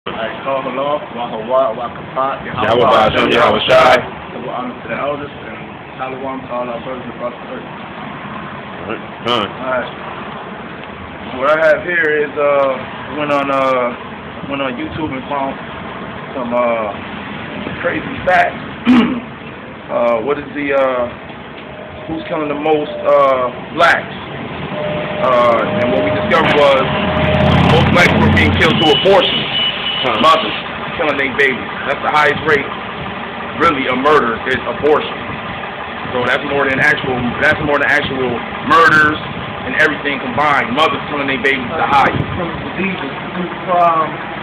I call hello, Wahawa, Wakapat, Yahweh Ba'ashem, Yahweh Shai. Double honor to the elders and Shalom to all our brothers across the earth. Alright. What I have here is went on YouTube and found some crazy facts. What is the who's killing the most blacks? And what we discovered was most blacks were being killed through abortion. Mothers killing their babies. That's the highest rate, really, of murder is abortion. So that's more than actual murders and everything combined. Mothers killing their babies the highest. From diseases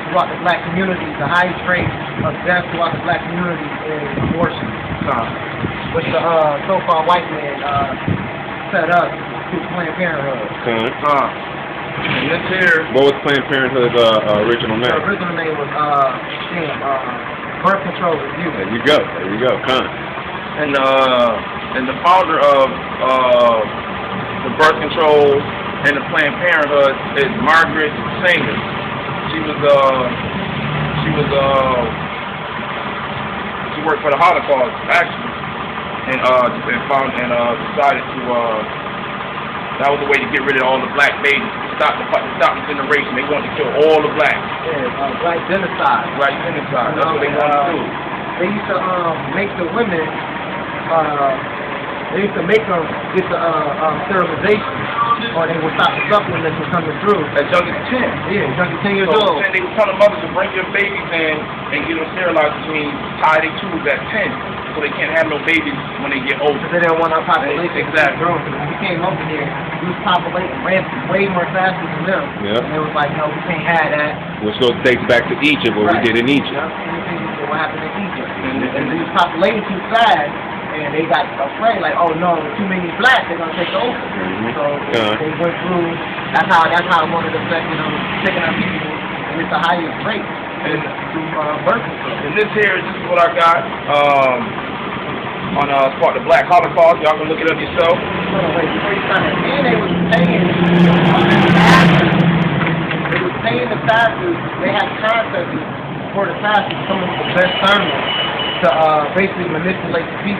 throughout the black community, the highest rate of death throughout the black community is abortion. Which the so-called white man set up through Planned Parenthood. And this here. What was Planned Parenthood's original name? The original name was Birth Control Review. There you go. And the founder of the birth control and the Planned Parenthood is Margaret Sanger. She worked for the Holocaust actually, and decided to. That was the way to get rid of all the black babies. Stop the generation. They wanted to kill all the blacks. Yeah, black genocide. Black genocide. That's what they wanted to do. They used to make the women. They used to make them get the sterilization, or they would stop the supplements from coming through. As young as 10. Yeah, as young as 10 years old. They would tell the mothers to bring their babies in and get them sterilized, which means tie their tubes at 10, so they can't have no babies when they get older. Because they didn't want our population exactly. to grow. Because when we came over here, we was populating way more faster than them. Yep. And it was like, no, we can't have that. Which goes dates back to Egypt, what we did in Egypt. Yep. What happened in Egypt. And they was populating too fast, and they got afraid, like, oh no, too many blacks, they're gonna take over. So they went through. That's how one of the taking our people, and it's the highest rate. And through birth control. And this is what I got on it's called the Black Holocaust. Y'all can look it up yourself. And they was paying the pastors. They had concepts for the pastors, some of the best sermons, to basically manipulate the people,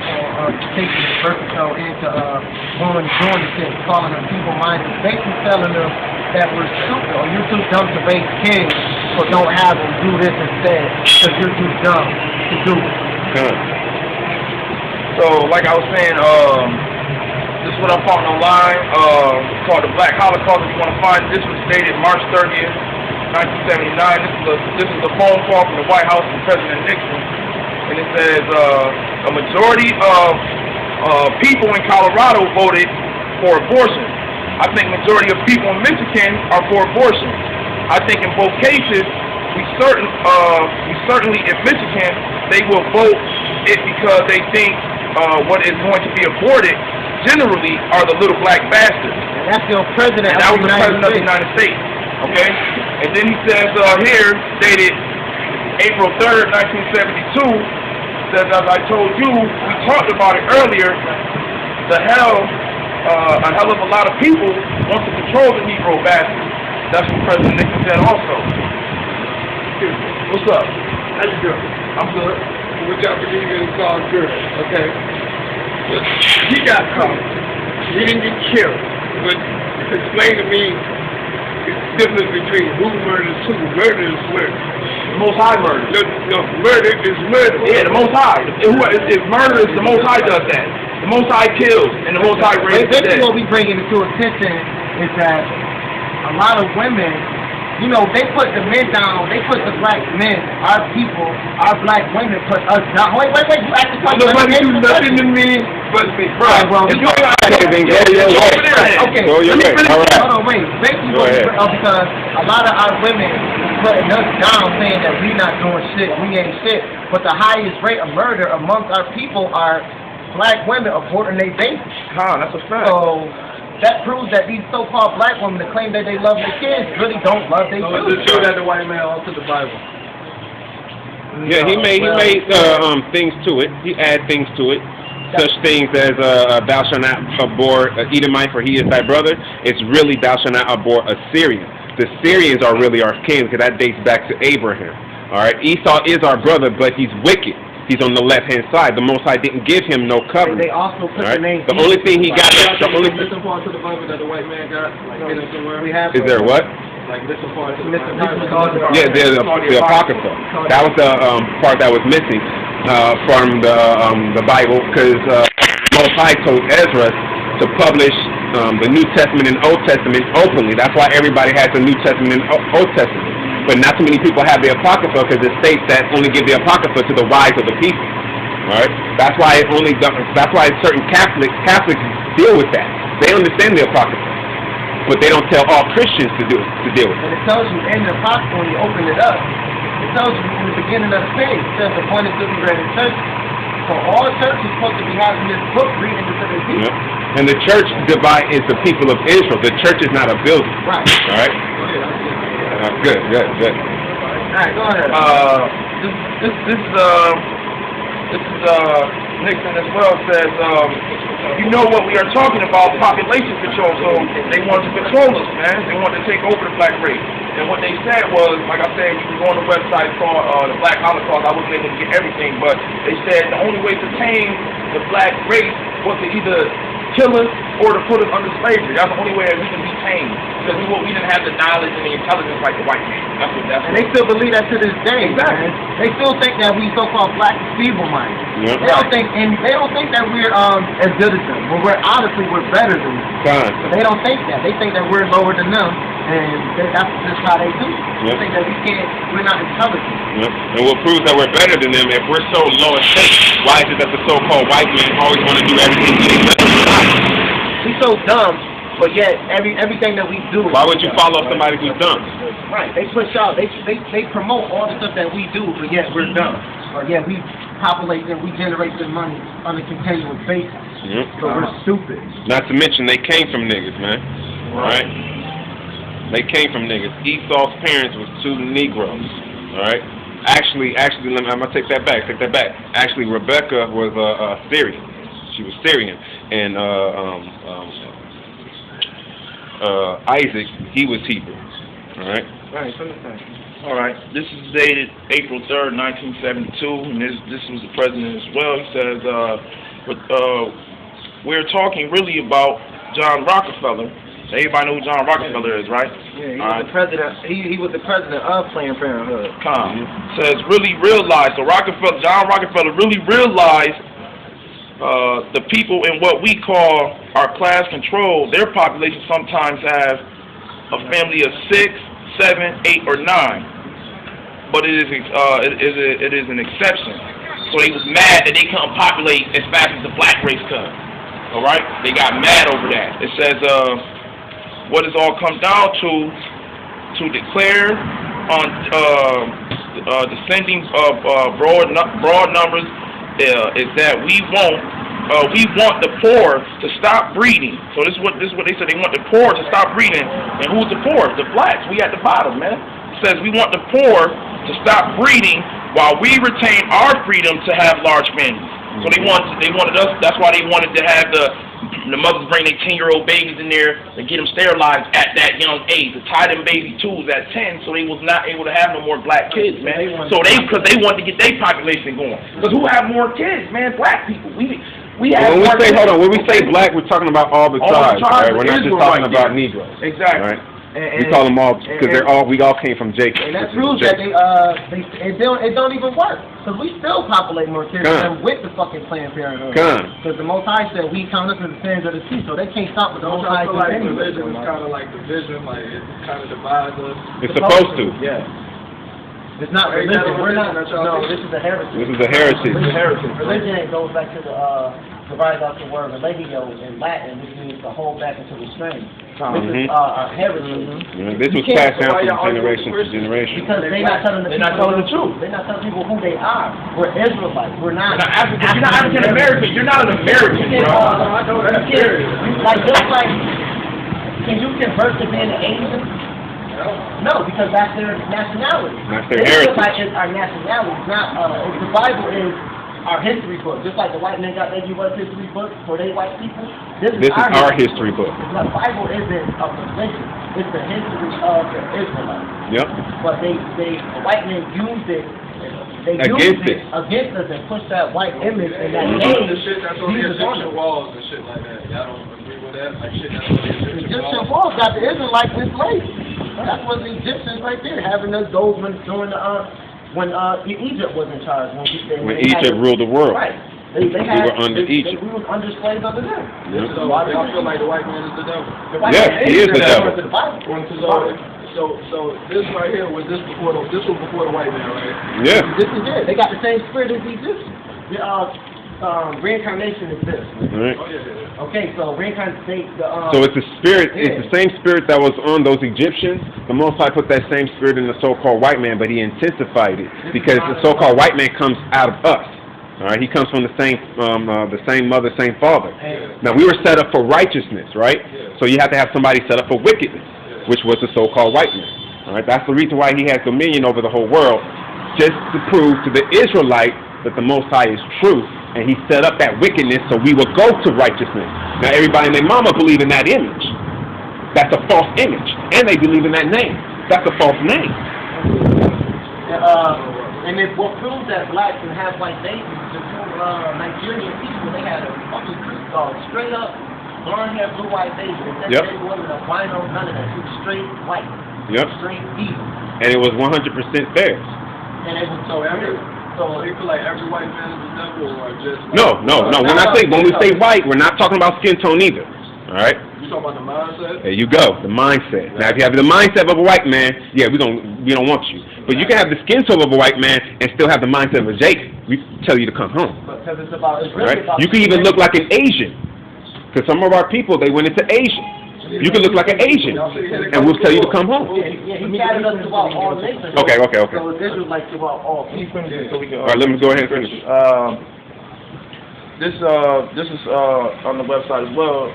taking the birth control into doing the shit, calling them feeble-minded, basically telling them that we're stupid, or you're too dumb to raise kids, so don't have them do this instead, because you're too dumb to do it. So, like I was saying, this is what I found online, called the Black Holocaust. If you want to find it, this was dated March 30th, 1979. This is a phone call from the White House from President Nixon. And it says a majority of people in Colorado voted for abortion. I think majority of people in Michigan are for abortion. I think in both cases, certainly in Michigan, they will vote it because they think what is going to be aborted generally are the little black bastards. And that's the president. And that was the president of the United States. Okay? And then he says here, dated April 3rd, 1972, says, as I told you, we talked about it earlier, a hell of a lot of people want to control the Negro bastards. That's what President Nixon said also. What's up? How you doing? I'm good. What y'all believe in is all good, okay? But he got caught. He didn't get killed. But explain to me the difference between who murders who. Murder is murder. The Most High murder. No, murder is murder. Yeah, the Most High. If murder is the Most High does that. The Most High kills, and the Most High raises the dead. Basically, what we bringing into attention is that a lot of women, you know, they put the men down. They put the black men, our people, our black women put us down. Wait, you actually talking about nothing to me but me. Right, well, Okay. Go your way. All right. Hold on, wait. Basically, because a lot of our women putting us down, saying that we not doing shit, we ain't shit. But the highest rate of murder amongst our people are black women aborting their babies. That's a fact. So that proves that these so-called black women that claim that they love their kids really don't love their children. Just show that the white man also the Bible. Yeah, he made things to it. He added things to it. Such things as thou shalt not abhor Edomite, for he is thy brother. It's really thou shalt not abhor a Syrian. The Syrians are really our king, because that dates back to Abraham. All right, Esau is our brother, but he's wicked. He's on the left-hand side. The Most High didn't give him no covenant. They also put All the right? name. The only thing he got, the only Listen part to the Bible that the white man got, like hidden somewhere. We have is there what? Like listen part to the Listen, Bible. Yeah, there's the Apocrypha. That was the part that was missing from the Bible, because Most High told Ezra to publish the New Testament and Old Testament openly. That's why everybody has the New Testament and Old Testament. But not too many people have the Apocrypha, because it states that only give the Apocrypha to the wise of the people. Right? That's why certain Catholics deal with that. They understand the Apocrypha, but they don't tell all Christians to deal with it. And it tells you in the Apocrypha, when you open it up, it tells you in the beginning of the page, it says the point is to be read in church. So all churches are supposed to be having this book reading to the people. Yep. And the church divide is the people of Israel. The church is not a building. Right. All right? Good. Alright, go ahead. This is Nixon as well says, you know what we are talking about, population control, so they want to control us, man. They want to take over the black race. And what they said was, like I said, you can go on the website called the Black Holocaust. I wasn't able to get everything, but they said the only way to tame the black race was to either kill us or to put us under slavery. That's the only way that we can be tamed. Because we didn't have the knowledge and the intelligence like the white man. And they still believe that to this day. Exactly. Man. They still think that we so-called black feeble-minded. Yep. They don't think that we're as good as them. When we're honestly we're better than them. Fine. But they don't think that. They think that we're lower than them, and that's just how they do. They think that we're not intelligent. Yep. And what proves that we're better than them, if we're so low in state, why is it that the so-called white men always want to do everything to them? We so dumb, but yet everything that we do. Why would you follow somebody who's dumb? Right. They push out. They promote all the stuff that we do, but yet we're dumb. Or yet we populate and we generate the money on a continuous basis. Yep. So we're stupid. Not to mention they came from niggas, man. All right? They came from niggas. Esau's parents was 2 Negroes. All right? Actually, I'm gonna take that back. Actually, Rebecca was Syrian. She was Syrian, and Isaac, he was Hebrew. All right. Right. All right. This is dated April 3rd, 1972, and this was the president as well. He says, we're talking really about John Rockefeller. Everybody know who John Rockefeller is, right? Yeah, he was the president. He was the president of Planned Parenthood. Says really realized. So John Rockefeller really realized the people in what we call our class control. Their population sometimes have a family of 6, 7, 8, or 9. But it is an exception. So they was mad that they couldn't populate as fast as the black race could. All right, they got mad over that. It says what it's all come down to declare on descending broad numbers is that we want the poor to stop breeding. So this is what they said. They want the poor to stop breeding. And who's the poor? The blacks. We at the bottom, man. It says we want the poor to stop breeding while we retain our freedom to have large families. So they wanted us. That's why they wanted to have the mothers bring their 10-year-old babies in there and get them sterilized at that young age. To tie them baby tools at 10, so they was not able to have no more black kids, man. Because they wanted to get their population going. Because who have more kids, man? Black people. We have. When we say black, we're talking about all the tribes, right? We're not just talking about Negroes. Exactly. Right? We call them all because we all came from Jacob. And that proves that it don't even work. Because we still populate more kids than with the fucking Planned Parenthood. Because the Most High said we count us in the sins of the sea, so they can't stop with the Most High. Like religion is kind of like division, like it kind of divides us. It's supposed to. Yeah. It's not religion. We're not. No, this is a heresy. This is a heresy. Religion goes back to the divides out the word religio in Latin, which means to hold back into restraint. This is a heresy. This was passed down from generation to generation. Because they're not telling the truth. They're not telling people who they are. We're Israelites. We're not. African. You're not African American. You're not an American, bro. I know that's serious. Can you convert to being an Asian? No, because that's their nationality. That's their heritage. Israelite is our nationality. It's not. The Bible is our history book. Just like the white men got their U.S. history book for their white people. This is our history book. The Bible isn't a religion. it's the history of the Israelites. Yep. But the white men used it. They Against used it against us and pushed that white image and that name. The shit that's on the Egyptian walls and shit like that. Y'all don't agree with that? Like shit that's on the Egyptian walls got the Israelites enslaved. That was the Egyptians right there having those when during the when Egypt was in charge when Egypt ruled the world. Right. We were under Egypt. We were under slaves under them. Yep. So why do y'all feel like the white man is the devil? Yes, he is the devil. So this right here was this was before the white man, right? Yeah. This is it. They got the same spirit as the Egyptians. Reincarnation is this. Right. Oh yeah. Okay, so reincarnation. So it's the spirit. It's the same spirit that was on those Egyptians. The Most High put that same spirit in the so-called white man, but he intensified it because the so-called white man comes out of us. All right, he comes from the same mother, same father. Now we were set up for righteousness, right? So you have to have somebody set up for wickedness, which was the so-called white man. All right, that's the reason why he has dominion over the whole world, just to prove to the Israelite that the Most High is true, and he set up that wickedness so we will go to righteousness. Now everybody and their mama believe in that image. That's a false image, and they believe in that name. That's a false name. And it what proves that blacks and half white babies, the two Nigerian people, they had a fucking creep dog, straight up blonde hair, blue white baby. They said they wasn't a wino, none of that. It was straight white. Straight evil. And it was 100% fair. And it was So you feel like every white man is the devil, or just like, No. When we say white, we're not talking about skin tone either. All right. You talking about the mindset? There you go, the mindset. Now, if you have the mindset of a white man, yeah, we don't want you. But you can have the skin tone of a white man and still have the mindset of a Jacob. We tell you to come home. Because it's about, it's Right? really about. You can even look like an Asian, because some of our people they went into Asian. You can look like an Asian, and we'll tell you to come home. Yeah, he scattered us throughout all nations. Okay. So this was like throughout all people. All right, let me go ahead and finish. This is on the website as well.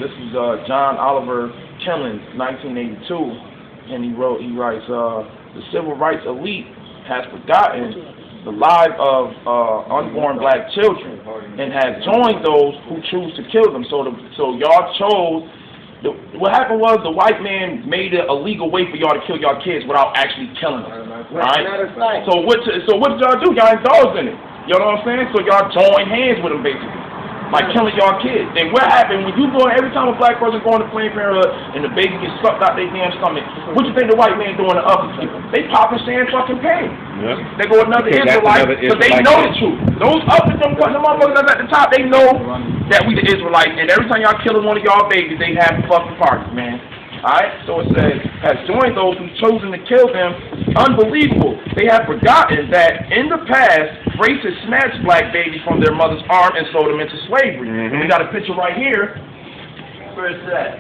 This is John Oliver Killings, 1982, and he writes, the civil rights elite has forgotten the lives of unborn black children and has joined those who choose to kill them. So y'all chose. What happened was the white man made it a legal way for y'all to kill y'all kids without actually killing them. All right. So what did y'all do? Y'all indulged in it. You know what I'm saying? So y'all joined hands with them basically, like killing y'all kids. And what happened when you go every time a black person going to Planned Parenthood and the baby gets sucked out their damn stomach? What you think the white man doing to other people? They popping saying fucking pain. Yep. They go another Israelite, but they know the truth. Those up at them motherfuckers at the top, they know that we the Israelites, and every time y'all killing one of y'all babies, they have fucking parties, man. Alright? So it says, has joined those who've chosen to kill them. Unbelievable. They have forgotten that in the past, racists snatched black babies from their mother's arm and sold them into slavery. And we got a picture right here. Where is that?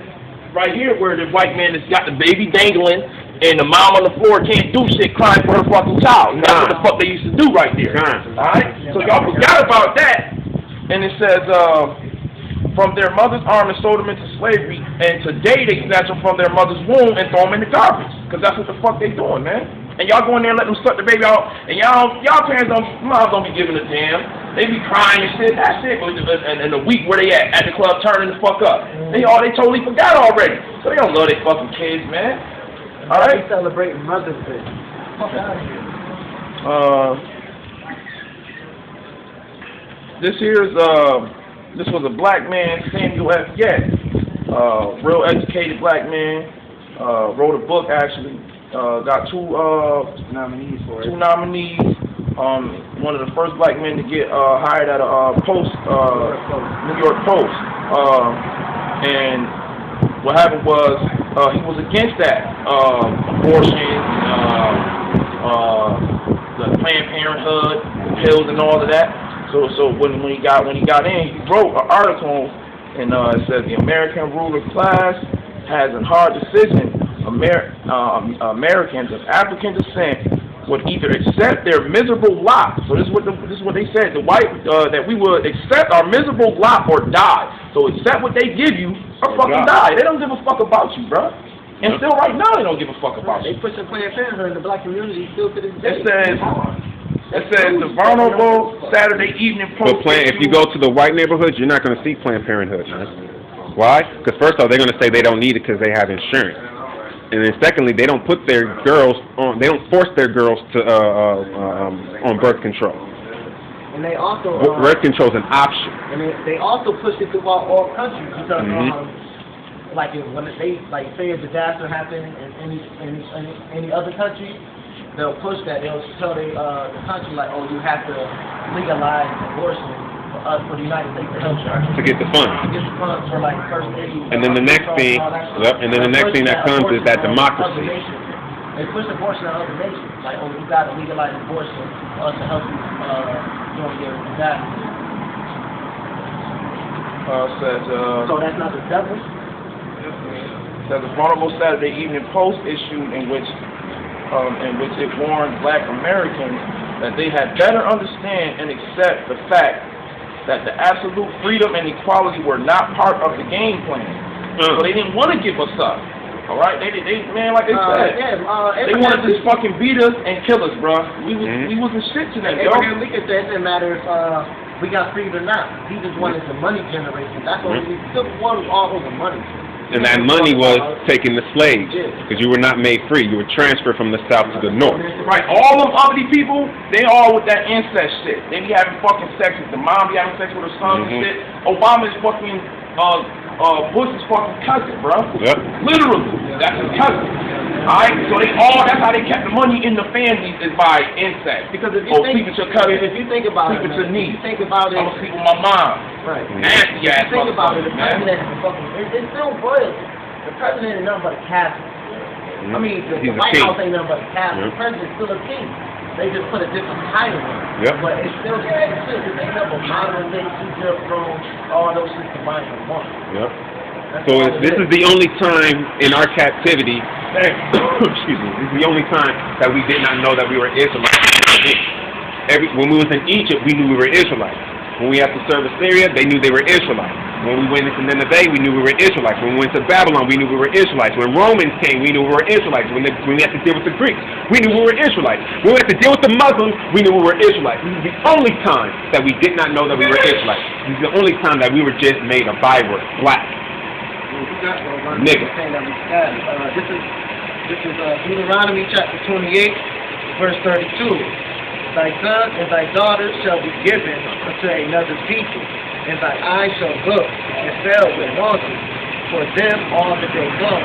Right here where the white man has got the baby dangling and the mom on the floor can't do shit crying for her fucking child. That's what the fuck they used to do right there. Alright? So y'all forgot about that. And it says, from their mother's arm and sold them into slavery, and today they snatch them from their mother's womb and throw them in the garbage. Because that's what the fuck they doing, man. And y'all go in there and let them suck the baby out, and y'all parents moms don't be giving a damn. They be crying and shit, that's it. And the week where they at the club turning the fuck up. They totally forgot already. So they don't love their fucking kids, man. Alright? They celebrating Mother's Day. Fuck out of here. This was a black man, Samuel F. Yett, real educated black man, wrote a book actually, got two nominees for it. One of the first black men to get hired at a New York Post, and what happened was he was against that, abortion, the Planned Parenthood, pills and all of that. So when he got in, he wrote an article, and it says the American ruling class has a hard decision. Americans of African descent would either accept their miserable lot. So this is what they said. The white that we would accept our miserable lot or die. So accept what they give you or fucking die. They don't give a fuck about you, bro. And still right now they don't give a fuck about you. They pushing Planned Parenthood in the black community still to this day. It says the vulnerable Saturday Evening Post. But if you go to the white neighborhoods, you're not going to see Planned Parenthood, man. Why? Because first off, they're going to say they don't need it because they have insurance. And then secondly, they don't put their girls on. They don't force their girls to on birth control. And they also Birth control is an option. And they also push it throughout all countries because like when they like say a disaster happened in any other country, they'll push that. They'll tell the country like, oh, you have to legalize abortion for the United States to get the funds. To get the funds for like first aid. And then the next thing, that comes is that democracy. They push abortion on other nations, like, oh, you got to legalize abortion for us to help you during your disaster. So that's not the devil. Says a vulnerable Saturday Evening Post issued in which it warned Black Americans that they had better understand and accept the fact that the absolute freedom and equality were not part of the game plan. So they didn't want to give us up. All right, they man, like they said, they wanted to just fucking beat us and kill us, bro. We wasn't shit to them, yo. Abraham Lincoln said it didn't matter if we got freed or not. He just wanted the money generation. That's what he still wanted, all over money. And that money was taking the slaves, because you were not made free. You were transferred from the south to the north. Right, all them uppity people, they all with that incest shit. They be having fucking sex with the mom, be having sex with her son and shit. Obama's fucking, Bush's fucking cousin, bro. Yep. Literally, that's his cousin. Alright, so that's how they kept the money in the families, is by incest. Because if you sleep with your cousin, if you think about sleep with your niece. you think about it, I'm gonna sleep with my mom. Right. Nasty ass. Think about it. The president is fucking. It's still royalty. The president is nothing but a cabinet. I mean, the White House ain't nothing but a cabinet. The president's still a king. They just put a different title on it. Yep. But it's still the same shit. It's ain't nothing but modern day, Egypt, Rome, all those shit combined in one. Yep. So this is the only time in our captivity, excuse me, this is the only time that we did not know that we were Israelites. When we was in Egypt, we knew we were Israelites. When we had to serve Assyria, they knew they were Israelites. When we went into Nineveh, we knew we were Israelites. When we went to Babylon, we knew we were Israelites. When Romans came, we knew we were Israelites. When we had to deal with the Greeks, we knew we were Israelites. When we had to deal with the Muslims, we knew we were Israelites. This is the only time that we did not know that we were Israelites. This is the only time that we were just made a byword, black. Nigga. This is Deuteronomy chapter 28, verse 32. Thy son and thy daughter shall be given unto another people, and thy eyes shall look and fail with longing for them all the day long.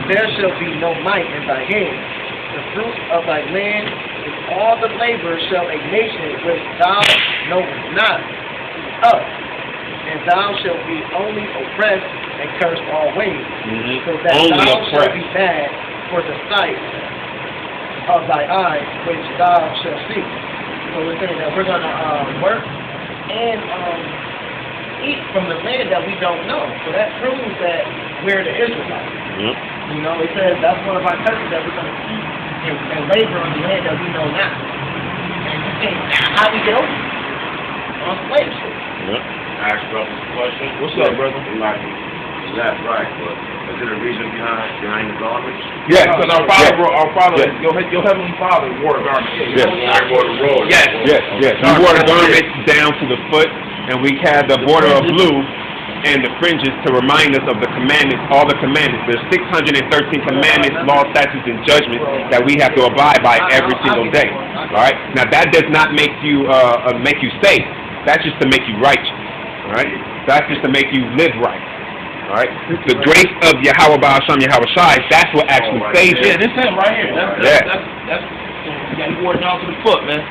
There shall be no might in thy hand. The fruit of thy land is all the labor shall a nation which thou knowest not of, and thou shalt be only oppressed and cursed always, so that only thou shalt oppressed. be bad for the sight of thy eyes which thou shalt see. So we're saying that we're gonna work and eat from the land that we don't know. So that proves that we're the Israelites. Yep. You know, it says that's one of our countries that we're gonna eat and labor on the land that we know not. And you think how we get over it? On slave shit. Yep. Ask brother a question. What's up, brother? That's right, but is there a reason behind the garments? Yes. Because our Father, your heavenly Father wore a garment. Yes. I wore the robe. Yes. We wore the garments down to the foot, and we had the border of blue and the fringes to remind us of the commandments, all the commandments. There's 613 commandments, laws, statutes, and judgments that we have to abide by every single day. All right. Now that does not make you safe. That's just to make you righteous. All right. That's just to make you live right. All right. The grace of Yahweh Ba'asham Yahweh Shai, that's what actually saves you. Yeah, this is right here. That's you got to wore it down to the foot, man.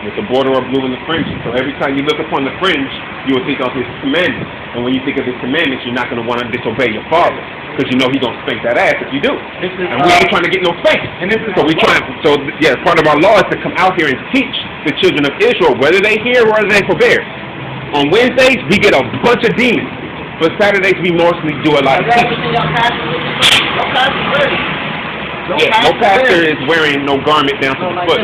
With the border of blue and the fringes. So every time you look upon the fringe, you will think of his commandments. And when you think of his commandments, you're not going to want to disobey your father, because you know he's going to spank that ass if you do. And we ain't trying to get no spanking. So part of our law is to come out here and teach the children of Israel, whether they hear or whether they forbear. On Wednesdays, we get a bunch of demons. But Saturdays, we mostly do a lot of teaching. No pastor is wearing no garment down to the foot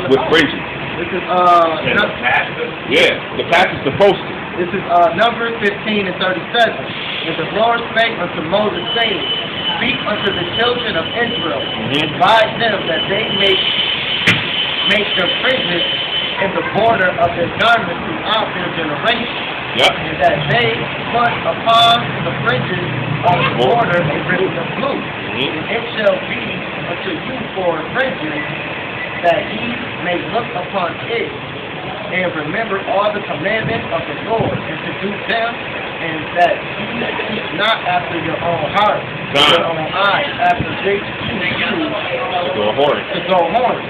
with fringes. This is the pastor's supposed to. This is Numbers 15 and 37. And the Lord spake unto Moses, saying, Speak unto the children of Israel, advise them that they make their fringes in the border of their garments throughout their generations. And that they put upon the fringes on the border and bring them loose. And it shall be unto you for a vengeance, that ye may look upon it, and remember all the commandments of the Lord, and to do them, and that ye seek not after your own heart, your own eyes, after they to go horny,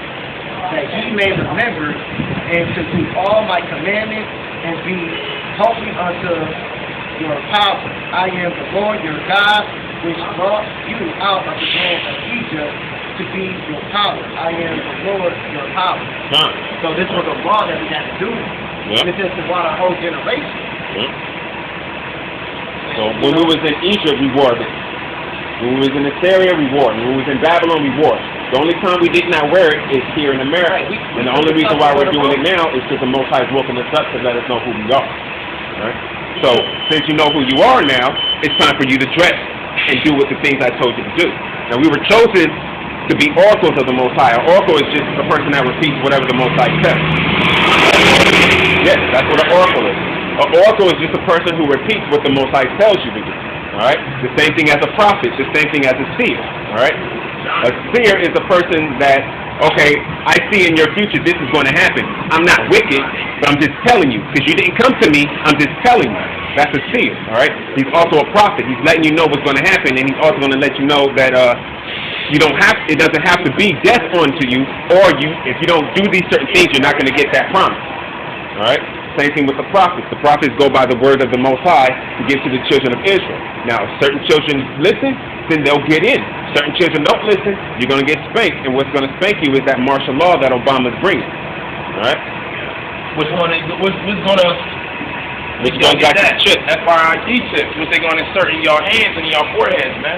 that ye may remember, and to do all my commandments, and be holy unto your power. I am the Lord your God, which brought you out of the land of Egypt, to be your power. I am the Lord your power. So this was a law that we had to do. This is to want a whole generation. So when we was in Egypt, we wore it. When we was in Assyria, we wore it. When we was in Babylon, we wore it. The only time we did not wear it is here in America. And the only reason why we're doing it now is because the Most High is woken us up to let us know who we are. Right? So since you know who you are now, it's time for you to dress and do what the things I told you to do. Now we were chosen to be oracles of the Most High. An oracle is just a person that repeats whatever the Most High says. Yes, that's what an oracle is. An oracle is just a person who repeats what the Most High tells you to do. Alright? The same thing as a prophet, the same thing as a seer. Alright? A seer is a person that, okay, I see in your future this is going to happen. I'm not wicked, but I'm just telling you. Because you didn't come to me, I'm just telling you. That's a seer, alright? He's also a prophet. He's letting you know what's going to happen, and he's also going to let you know that you don't have, it doesn't have to be death onto you, or if you don't do these certain things, you're not going to get that promise. Alright? Same thing with the prophets. The prophets go by the word of the Most High to give to the children of Israel. Now, if certain children listen, then they'll get in. Certain children don't listen, you're going to get spanked. And what's going to spank you is that martial law that Obama's bringing. Alright? What's going to get that? FRID chips, which they going to insert in your hands and your foreheads, man.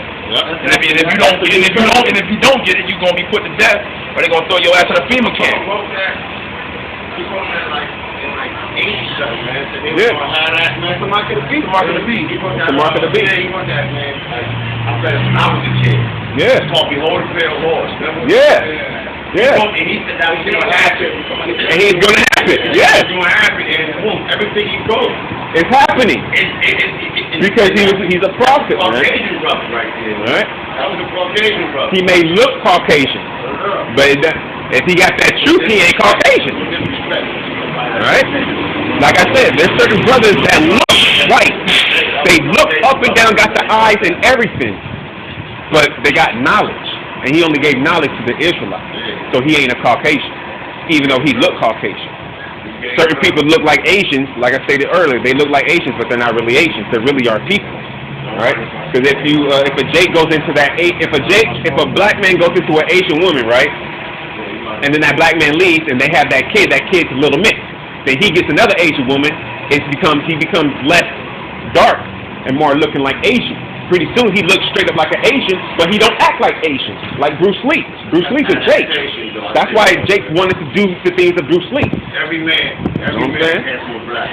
And if you don't get it, you're going to be put to death, or they're going to throw your ass in a FEMA camp. Yeah. It's the mark of the beast. It's the mark of the beast. He want that, man. I said, when I was a kid. Yeah. It's called Behold the Fair Horse. Yeah. Yeah. And he said that was going to happen. And he's going to happen. Yeah. It's going to happen. And boom, everything he goes. It's happening. Because he's a prophet, man. Caucasian brother right there. Right? That was a Caucasian brother. He may look Caucasian, but if he got that truth, he ain't Caucasian. Alright? Like I said, there's certain brothers that look white. They look up and down, got the eyes and everything. But they got knowledge. And he only gave knowledge to the Israelites. So he ain't a Caucasian, even though he looked Caucasian. Certain people look like Asians, like I stated earlier. They look like Asians, but they're not really Asians. They really are people. Alright? Because if a Jake goes into that, if a black man goes into an Asian woman, right? And then that black man leaves and they have that kid's a little mixed. Then he gets another Asian woman, he becomes less dark and more looking like Asian. Pretty soon he looks straight up like an Asian, but he don't act like Asian, like Bruce Lee. Bruce Lee's a Jake. That's why Jake wanted to do the things of Bruce Lee. Every man came from a black.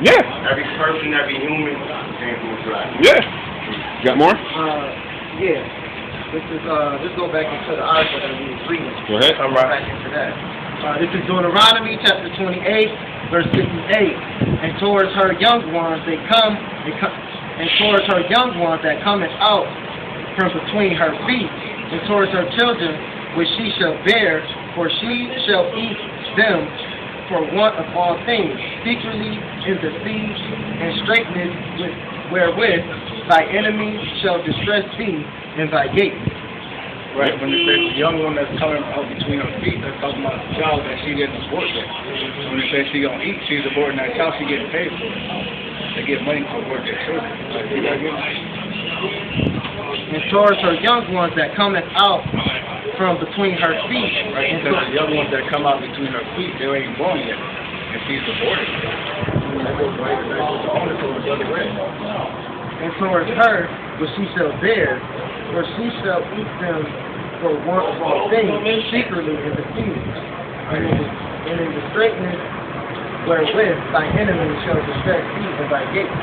Yeah. Every person, every human came from a black. Yeah. You got more? Yeah. This go back into the article that we was reading. Go ahead. All right. Back into that. This is Deuteronomy chapter 28, verse 58. And towards her young ones that cometh out from between her feet, and towards her children which she shall bear, for she shall eat them for want of all things, secretly in the siege and straitness wherewith thy enemy shall distress thee in thy gates. Right, when it says the young one that's coming out between her feet, that's talking about the child that she didn't abort with. When it says she gonna eat, she's aborting that child, she getting paid for it. They get money to abort their children. Like, you gotta get money. And towards her young ones that cometh out from between her feet. Right, it says the young ones that come out between her feet, they ain't born yet. And she's aborted. That goes right to the owner to the other way. And towards her which she shall bear, for she shall eat them for want of all things, secretly in the siege, and in the straitness wherewith thy enemy shall distress thee in thy gates.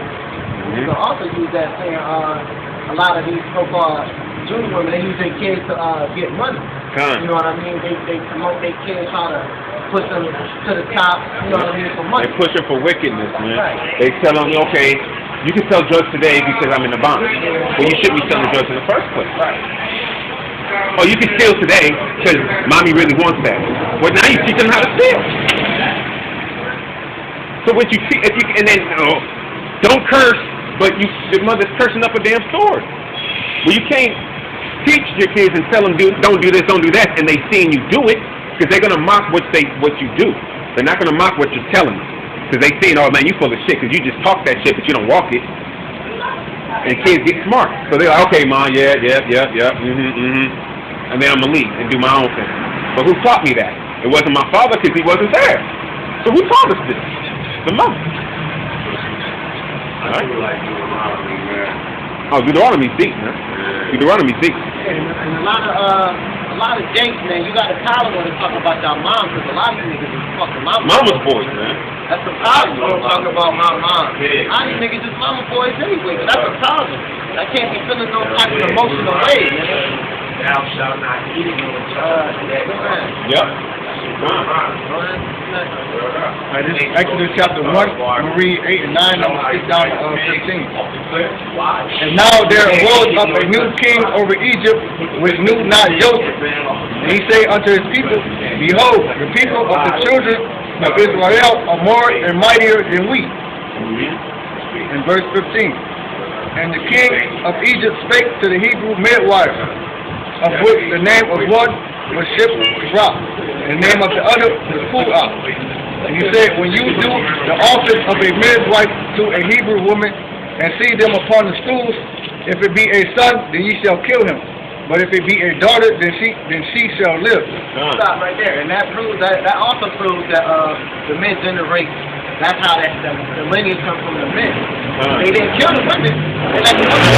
You can also use that saying a lot of these so-called Jew women, they use their kids to get money. You know what I mean? They promote their kids how to push them to the top, you know what I mean, for money. They're pushing for wickedness, man. Right. They tell them, okay, You can sell drugs today because I'm in a bond. Well, you shouldn't be selling drugs in the first place. Oh, you can steal today because mommy really wants that. Well, now you teach them how to steal. So what you see, and then don't curse, but your mother's cursing up a damn sword. Well, you can't teach your kids and tell them don't do this, don't do that, and they seeing you do it because they're gonna mock what you do. They're not gonna mock what you're telling them because they seeing, oh man, you full of shit because you just talk that shit but you don't walk it. And kids get smart, so they're like, okay, mom, yeah, and then I'm gonna leave and do my own thing. But who taught me that? It wasn't my father because he wasn't there. So who taught us this? The mother. I feel like Deuteronomy, man. Oh, Deuteronomy's deep, man. Deuteronomy's deep. And a lot of janks, man, you got a problem when they talk about your mom, because a lot of you niggas is fucking mama's boys, man. That's the problem. You don't talk about my mom. A lot of you niggas just mama boys anyway, but that's the problem. I can't be feeling no type of emotional way, man. Thou shalt not eat no Yep. This is Exodus chapter 1, we'll read 8 and 9, I'm going to skip down to 15. And now there arose up a new king over Egypt, which knew not Joseph. And he said unto his people, behold, the people of the children of Israel are more and mightier than we. In verse 15. And the king of Egypt spake to the Hebrew midwives, of which the name of one was Shiphrah, and the name of the other was Puah. And he said, when you do the office of a midwife to a Hebrew woman, and see them upon the stools, if it be a son, then ye shall kill him. But if it be a daughter, then she shall live. Stop right there, and that proves that also proves that the men generate. That's how the lineage comes from the men. They didn't kill the women. They let the women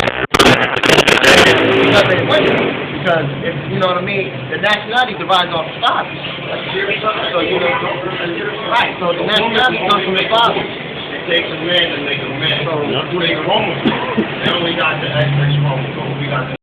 because they women. Because if you know what I mean, the nationality divides off the father. So you know, right? So the nationality comes from the father. It takes a man to make a man. So, do they Romans? They only got the X chromosome. We got the